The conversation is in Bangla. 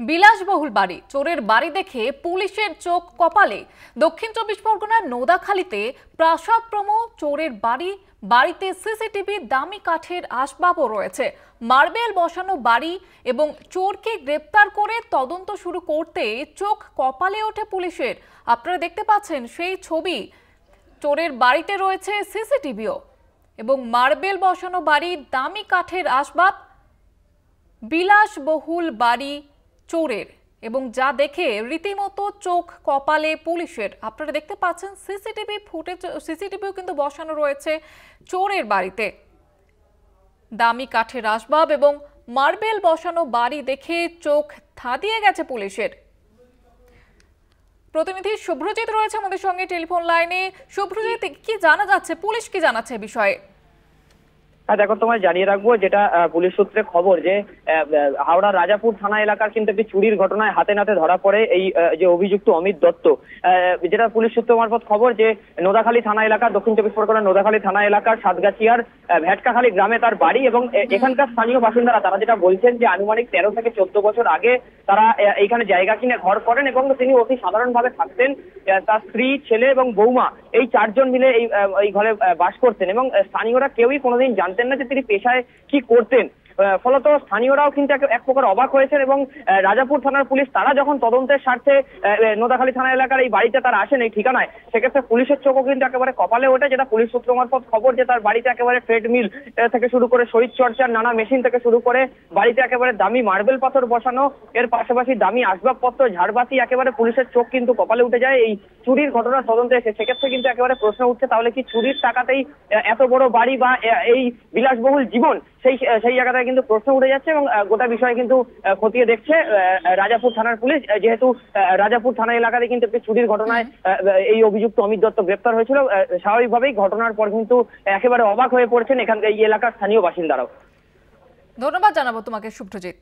বিলাসবহুল বাড়ি, চোরের বাড়ি দেখে পুলিশের চোখ কপালে। দক্ষিণ চব্বিশ পরগনার নোদাখালীতে প্রাসাদপ্রম চোরের বাড়িতে সিসিটিভি, দামি কাঠের আসবাবও রয়েছে। মার্বেল বসানো বাড়ি এবং চোরকে গ্রেপ্তার করে তদন্ত শুরু করতে চোখ কপালে ওঠে পুলিশের। আপনারা দেখতে পাচ্ছেন সেই ছবি। চোরের বাড়িতে রয়েছে সিসিটিভিও এবং মার্বেল বসানো বাড়ি, দামি কাঠের আসবাব, বিলাসবহুল বাড়ি চোরের, এবং যা দেখে রীতিমতো চোখ কপালে পুলিশের। আপনারা দেখতে পাচ্ছেন সিসিটিভি ফুটেজ, সিসিটিভিও কিন্তু বসানো রয়েছে চোরের বাড়িতে। দামি কাঠের আসবাব এবং মার্বেল বসানো বাড়ি দেখে চোখ ধাঁধিয়ে গেছে পুলিশের। প্রতিনিধি শুভ্রজিৎ রয়েছে আমাদের সঙ্গে টেলিফোন লাইনে। শুভ্রজিৎ, কি জানা যাচ্ছে, পুলিশ কি জানাচ্ছে বিষয়ে? দেখো, তোমায় জানিয়ে রাখবো, যেটা পুলিশ সূত্রে খবর, যে হাওড়ার রাজাপুর থানা এলাকার কিন্তু একটি চুরির ঘটনায় হাতে নাতে ধরা পড়ে এই যে অভিযুক্ত অমিত দত্ত। যেটা পুলিশ সূত্র মারফত খবর, যে নোদাখালী থানা এলাকার, দক্ষিণ চব্বিশ পরগনার নোদাখালী থানা এলাকার সাতগাছিয়ার ভেটকাখালী গ্রামে তার বাড়ি। এবং এখানকার স্থানীয় বাসিন্দারা তারা যেটা বলছেন, যে আনুমানিক 13 থেকে 14 বছর আগে তারা এইখানে জায়গা কিনে ঘর করেন এবং তিনি অতি সাধারণভাবে থাকতেন। তার স্ত্রী, ছেলে এবং বৌমা, এই 4 জন মিলে এই ঘরে বাস করতেন এবং স্থানীয়রা কেউই কোনোদিন জানতেন না যে তিনি পেশায় কি করতেন। ফলত স্থানীয়রাও কিন্তু এক প্রকার অবাক হয়েছেন এবং রাজাপুর থানার পুলিশ তারা যখন তদন্তের স্বার্থে নোদাখালী থানা এলাকার এই বাড়িতে তারা আসেন, এই ঠিকানায়, সেক্ষেত্রে পুলিশের চোখও কিন্তু একেবারে কপালে ওঠে। যেটা পুলিশ সূত্র মারফত খবর, যে তার বাড়িতে একেবারে ট্রেডমিল থেকে শুরু করে শরীর চর্চার নানা মেশিন থেকে শুরু করে বাড়িতে একেবারে দামি মার্বেল পাথর বসানো, এর পাশাপাশি দামি আসবাবপত্র, ঝাড়বাতি, একেবারে পুলিশের চোখ কিন্তু কপালে উঠে যায় এই চুরির ঘটনার তদন্তে এসে। সেক্ষেত্রে কিন্তু একেবারে প্রশ্ন উঠছে, তাহলে কি চুরির টাকাতেই এত বড় বাড়ি বা এই বিলাসবহুল জীবন? সেই জায়গাটায় কিন্তু প্রশ্ন উঠে যাচ্ছে এবং গোটা বিষয় কিন্তু খতিয়ে দেখছে রাজাপুর থানার পুলিশ। যেহেতু রাজাপুর থানা এলাকাতে কিন্তু একটি চুরির ঘটনায় এই অভিযুক্ত অমিত দত্ত গ্রেপ্তার হয়েছিল, স্বাভাবিকভাবেই ঘটনার পর কিন্তু একেবারে অবাক হয়ে পড়ছেন এই এলাকার স্থানীয় বাসিন্দারাও। ধন্যবাদ জানাবো তোমাকে শুভ্রজিৎ।